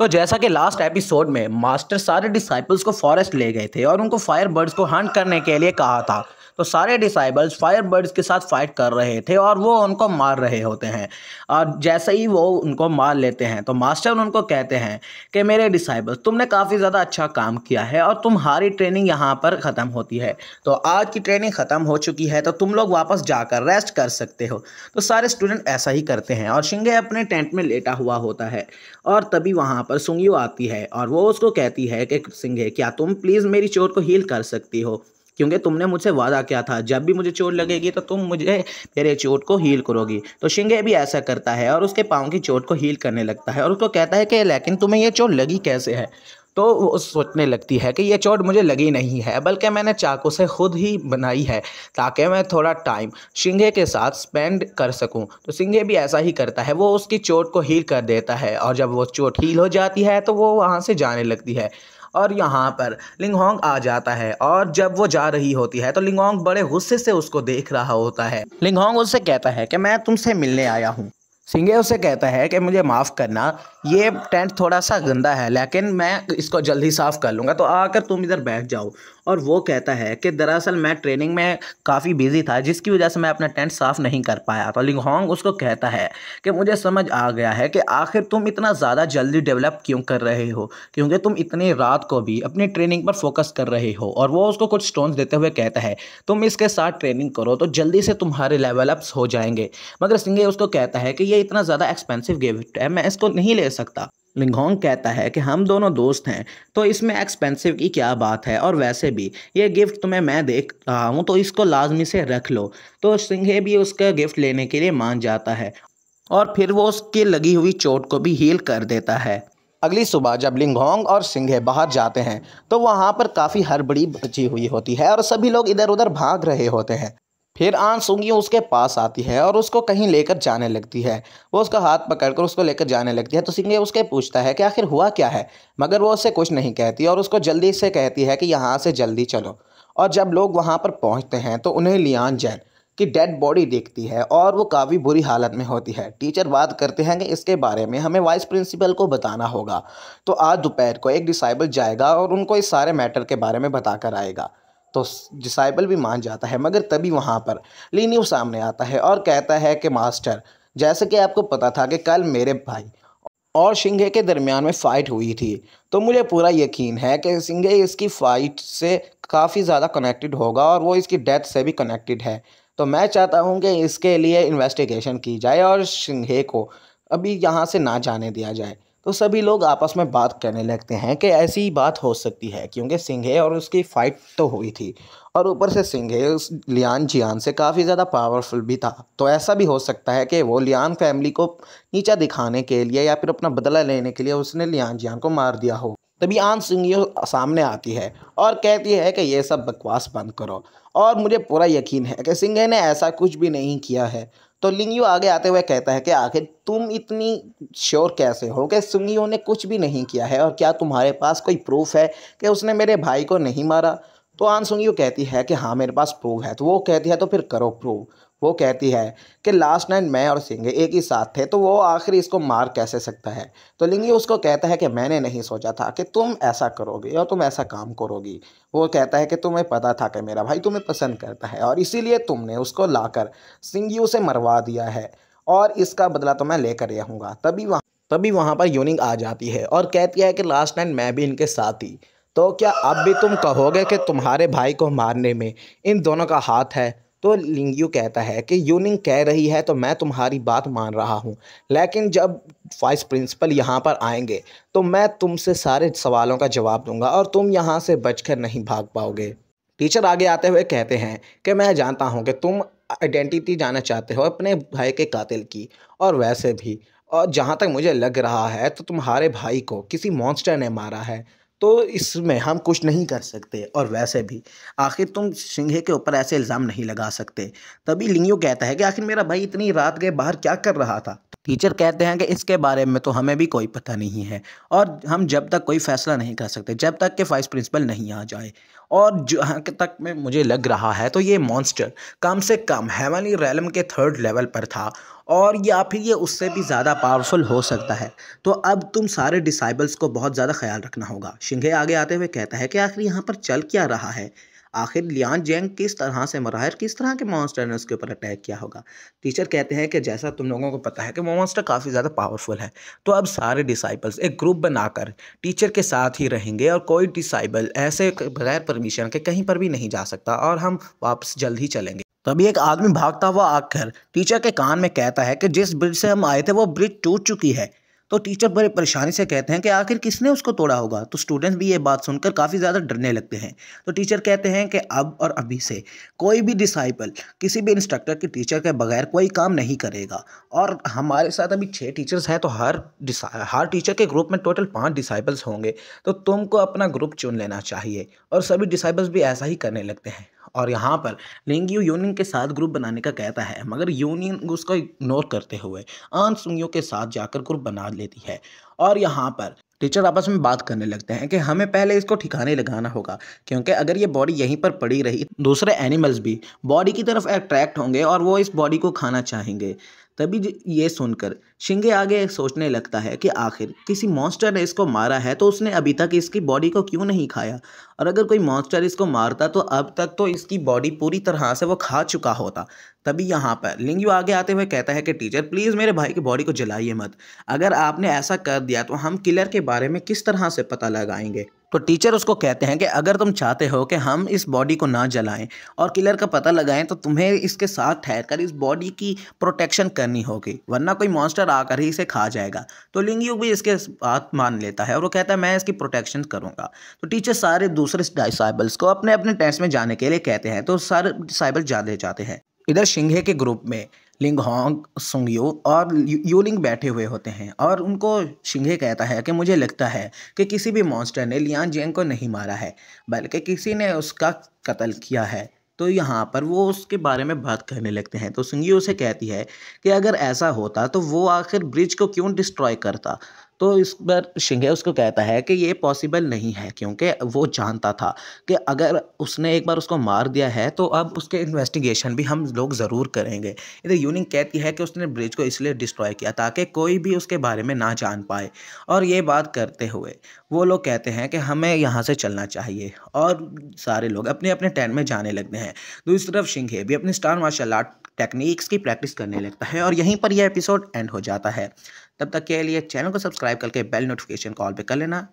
तो जैसा कि लास्ट एपिसोड में मास्टर सारे डिसाइपल्स को फॉरेस्ट ले गए थे और उनको फायर बर्ड्स को हंट करने के लिए कहा था। तो सारे डिसाइपल्स फायर बर्ड्स के साथ फाइट कर रहे थे और वो उनको मार रहे होते हैं। और जैसे ही वो उनको मार लेते हैं तो मास्टर उनको कहते हैं कि मेरे डिसाइपल्स, तुमने काफ़ी ज़्यादा अच्छा काम किया है और तुम्हारी ट्रेनिंग यहाँ पर ख़त्म होती है। तो आज की ट्रेनिंग ख़त्म हो चुकी है, तो तुम लोग वापस जाकर रेस्ट कर सकते हो। तो सारे स्टूडेंट ऐसा ही करते हैं और शिंगे अपने टेंट में लेटा हुआ होता है। और तभी वहाँ पर सुंगियो आती है और वो उसको कहती है कि सिंगे, क्या तुम प्लीज़ मेरी चोट को हील कर सकती हो, क्योंकि तुमने मुझसे वादा किया था जब भी मुझे चोट लगेगी तो तुम मुझे मेरे चोट को हील करोगी। तो शिंगे भी ऐसा करता है और उसके पाँव की चोट को हील करने लगता है और उसको कहता है कि लेकिन तुम्हें ये चोट लगी कैसे है। तो वो सोचने लगती है कि ये चोट मुझे लगी नहीं है, बल्कि मैंने चाकू से खुद ही बनाई है ताकि मैं थोड़ा टाइम शिंगे के साथ स्पेंड कर सकूं। तो शिंगे भी ऐसा ही करता है, वो उसकी चोट को हील कर देता है और जब वो चोट हील हो जाती है तो वो वहाँ से जाने लगती है। और यहाँ पर लिंगहोंग आ जाता है और जब वो जा रही होती है तो लिंगहोंग बड़े गुस्से से उसको देख रहा होता है। लिंगहोंग उससे कहता है कि मैं तुमसे मिलने आया हूँ। सिंगे उससे कहता है कि मुझे माफ़ करना, ये टेंट थोड़ा सा गंदा है लेकिन मैं इसको जल्दी साफ़ कर लूँगा, तो आकर तुम इधर बैठ जाओ। और वो कहता है कि दरअसल मैं ट्रेनिंग में काफ़ी बिजी था जिसकी वजह से मैं अपना टेंट साफ़ नहीं कर पाया। तो लिंगहोंग उसको कहता है कि मुझे समझ आ गया है कि आखिर तुम इतना ज़्यादा जल्दी डेवलप क्यों कर रहे हो, क्योंकि तुम इतनी रात को भी अपनी ट्रेनिंग पर फोकस कर रहे हो। और वो उसको कुछ स्टोन्स देते हुए कहता है तुम इसके साथ ट्रेनिंग करो तो जल्दी से तुम्हारे लेवल अप्स हो जाएंगे। मगर सिंगे उसको कहता है कि ये इतना ज़्यादा एक्सपेंसिव गिफ्ट है, मैं इसको नहीं ले सकता। लिंगहोंग कहता है कि हम दोनों दोस्त हैं तो इसमें एक्सपेंसिव की क्या बात है, और वैसे भी ये गिफ्ट तुम्हें मैं देख रहा हूँ तो इसको लाजमी से रख लो। तो सिंघे भी उसका गिफ्ट लेने के लिए मान जाता है और फिर वो उसकी लगी हुई चोट को भी हील कर देता है। अगली सुबह जब लिंगहोंग और सिंघे बाहर जाते हैं तो वहाँ पर काफ़ी हड़बड़ी मची हुई होती है और सभी लोग इधर उधर भाग रहे होते हैं। फिर आन सुंगियों उसके पास आती है और उसको कहीं लेकर जाने लगती है। वो उसका हाथ पकड़कर उसको लेकर जाने लगती है तो सिंगे उसके पूछता है कि आखिर हुआ क्या है, मगर वो उससे कुछ नहीं कहती और उसको जल्दी से कहती है कि यहाँ से जल्दी चलो। और जब लोग वहाँ पर पहुँचते हैं तो उन्हें लियान जैन की डेड बॉडी दिखती है और वो काफ़ी बुरी हालत में होती है। टीचर बात करते हैं कि इसके बारे में हमें वाइस प्रिंसिपल को बताना होगा। तो आज दोपहर को एक डिसाइबल जाएगा और उनको इस सारे मैटर के बारे में बता कर आएगा। तो डिसाइबल भी मान जाता है, मगर तभी वहाँ पर लीनियो सामने आता है और कहता है कि मास्टर, जैसे कि आपको पता था कि कल मेरे भाई और शिंगे के दरमियान में फ़ाइट हुई थी, तो मुझे पूरा यकीन है कि शिंगे इसकी फ़ाइट से काफ़ी ज़्यादा कनेक्टेड होगा और वो इसकी डेथ से भी कनेक्टेड है। तो मैं चाहता हूँ कि इसके लिए इन्वेस्टिगेशन की जाए और शिंगे को अभी यहाँ से ना जाने दिया जाए। तो सभी लोग आपस में बात करने लगते हैं कि ऐसी ही बात हो सकती है क्योंकि सिंघे और उसकी फ़ाइट तो हुई थी और ऊपर से सिंघे उस लियान जियान से काफ़ी ज़्यादा पावरफुल भी था। तो ऐसा भी हो सकता है कि वो लियान फैमिली को नीचा दिखाने के लिए या फिर अपना बदला लेने के लिए उसने लियान जियान को मार दिया हो। तभी आन सिंगियो सामने आती है और कहती है कि ये सब बकवास बंद करो और मुझे पूरा यकीन है कि सिंघे ने ऐसा कुछ भी नहीं किया है। तो लिंगियो आगे आते हुए कहता है कि आखिर तुम इतनी श्योर कैसे हो कि सुंगियो ने कुछ भी नहीं किया है, और क्या तुम्हारे पास कोई प्रूफ है कि उसने मेरे भाई को नहीं मारा। तो आन सुंगियो कहती है कि हाँ मेरे पास प्रूफ है। तो वो कहती है तो फिर करो प्रूव। वो कहती है कि लास्ट नाइट मैं और सिंगे एक ही साथ थे तो वो आखिर इसको मार कैसे सकता है। तो लिंगियो उसको कहता है कि मैंने नहीं सोचा था कि तुम ऐसा करोगे और तुम ऐसा काम करोगी। वो कहता है कि तुम्हें पता था कि मेरा भाई तुम्हें पसंद करता है और इसीलिए तुमने उसको लाकर सिंगियो से मरवा दिया है और इसका बदला तो मैं लेकर रहूँगा। तभी वहाँ पर यूनिंग आ जाती है और कहती है कि लास्ट नाइट मैं भी इनके साथ थी, तो क्या अब भी तुम कहोगे कि तुम्हारे भाई को मारने में इन दोनों का हाथ है। तो लिंगियो कहता है कि यूनिंग कह रही है तो मैं तुम्हारी बात मान रहा हूँ, लेकिन जब वाइस प्रिंसिपल यहाँ पर आएंगे तो मैं तुमसे सारे सवालों का जवाब दूंगा और तुम यहाँ से बचकर नहीं भाग पाओगे। टीचर आगे आते हुए कहते हैं कि मैं जानता हूँ कि तुम आइडेंटिटी जानना चाहते हो अपने भाई के कातिल की, और वैसे भी और जहाँ तक मुझे लग रहा है तो तुम्हारे भाई को किसी मॉन्स्टर ने मारा है, तो इसमें हम कुछ नहीं कर सकते। और वैसे भी आखिर तुम सिंघे के ऊपर ऐसे इल्ज़ाम नहीं लगा सकते। तभी लिंगियो कहता है कि आखिर मेरा भाई इतनी रात गए बाहर क्या कर रहा था। टीचर कहते हैं कि इसके बारे में तो हमें भी कोई पता नहीं है और हम जब तक कोई फ़ैसला नहीं कर सकते जब तक कि वाइस प्रिंसिपल नहीं आ जाए। और जहाँ तक में मुझे लग रहा है तो ये मॉन्स्टर कम से कम हेवनली रेलम के थर्ड लेवल पर था और या फिर ये उससे भी ज़्यादा पावरफुल हो सकता है। तो अब तुम सारे डिसाइबल्स को बहुत ज़्यादा ख्याल रखना होगा। शिंगे आगे आते हुए कहता है कि आखिर यहाँ पर चल क्या रहा है, आखिर लियान जेंग किस तरह से मरा है, किस तरह के मॉन्स्टर ने उसके ऊपर अटैक किया होगा। टीचर कहते हैं कि जैसा तुम लोगों को पता है कि वो मॉन्स्टर काफ़ी ज़्यादा पावरफुल है, तो अब सारे डिसाइबल्स एक ग्रुप बनाकर टीचर के साथ ही रहेंगे और कोई डिसाइबल ऐसे बगैर परमिशन के कहीं पर भी नहीं जा सकता और हम वापस जल्द ही चलेंगे। तभी एक आदमी भागता हुआ आकर टीचर के कान में कहता है कि जिस ब्रिज से हम आए थे वो ब्रिज टूट चुकी है। तो टीचर बड़े परेशानी से कहते हैं कि आखिर किसने उसको तोड़ा होगा। तो स्टूडेंट्स भी ये बात सुनकर काफ़ी ज़्यादा डरने लगते हैं। तो टीचर कहते हैं कि अब और अभी से कोई भी डिसाइपल किसी भी इंस्ट्रक्टर के टीचर के बगैर कोई काम नहीं करेगा। और हमारे साथ अभी 6 टीचर्स हैं तो हर टीचर के ग्रुप में टोटल 5 डिसाइपल्स होंगे। तो तुमको अपना ग्रुप चुन लेना चाहिए और सभी डिसाइपल्स भी ऐसा ही करने लगते हैं। और यहाँ पर लिंगयू यूनियन के साथ ग्रुप बनाने का कहता है, मगर यूनियन उसको इग्नोर करते हुए आन सुंगियों के साथ जाकर ग्रुप बना लेती है। और यहाँ पर टीचर आपस में बात करने लगते हैं कि हमें पहले इसको ठिकाने लगाना होगा, क्योंकि अगर ये बॉडी यहीं पर पड़ी रही दूसरे एनिमल्स भी बॉडी की तरफ अट्रैक्ट होंगे और वो इस बॉडी को खाना चाहेंगे। तभी ये सुनकर शिंगे आगे सोचने लगता है कि आखिर किसी मॉन्स्टर ने इसको मारा है तो उसने अभी तक इसकी बॉडी को क्यों नहीं खाया, और अगर कोई मॉन्स्टर इसको मारता तो अब तक तो इसकी बॉडी पूरी तरह से वो खा चुका होता। तभी यहाँ पर लिंगयू आगे आते हुए कहता है कि टीचर प्लीज़ मेरे भाई की बॉडी को जलाइए मत, अगर आपने ऐसा कर दिया तो हम किलर के बारे में किस तरह से पता लगाएंगे। तो टीचर उसको कहते हैं कि अगर तुम चाहते हो कि हम इस बॉडी को ना जलाएं और किलर का पता लगाएं तो तुम्हें इसके साथ ठहरकर इस बॉडी की प्रोटेक्शन करनी होगी, वरना कोई मॉन्स्टर आकर ही इसे खा जाएगा। तो लिंगयू भी इसके बात मान लेता है और वो कहता है मैं इसकी प्रोटेक्शन करूंगा। तो टीचर सारे दूसरे डिसाइबल्स को अपने अपने टेस्ट में जाने के लिए कहते हैं, तो सारे डिसाइबल जाते हैं। इधर शिंगे के ग्रुप में लिंग होंग, सुंगयू और यूलिंग बैठे हुए होते हैं और उनको शिंगे कहता है कि मुझे लगता है कि किसी भी मॉन्स्टर ने लियान जेंग को नहीं मारा है, बल्कि किसी ने उसका कत्ल किया है। तो यहाँ पर वो उसके बारे में बात करने लगते हैं। तो सुंगयू उसे कहती है कि अगर ऐसा होता तो वो आखिर ब्रिज को क्यों डिस्ट्रॉय करता। तो इस पर शिंगे उसको कहता है कि ये पॉसिबल नहीं है, क्योंकि वो जानता था कि अगर उसने एक बार उसको मार दिया है तो अब उसके इन्वेस्टिगेशन भी हम लोग ज़रूर करेंगे। इधर यूनिंग कहती है कि उसने ब्रिज को इसलिए डिस्ट्रॉय किया ताकि कोई भी उसके बारे में ना जान पाए। और ये बात करते हुए वो लोग कहते हैं कि हमें यहाँ से चलना चाहिए और सारे लोग अपने अपने टेंट में जाने लगते हैं। दूसरी तरफ शिंगे भी अपनी स्टार मार्शल आर्ट टेक्निक्स की प्रैक्टिस करने लगता है और यहीं पर यह एपिसोड एंड हो जाता है। तब तक के लिए चैनल को सब्सक्राइब करके बेल नोटिफिकेशन कॉल पे कर लेना।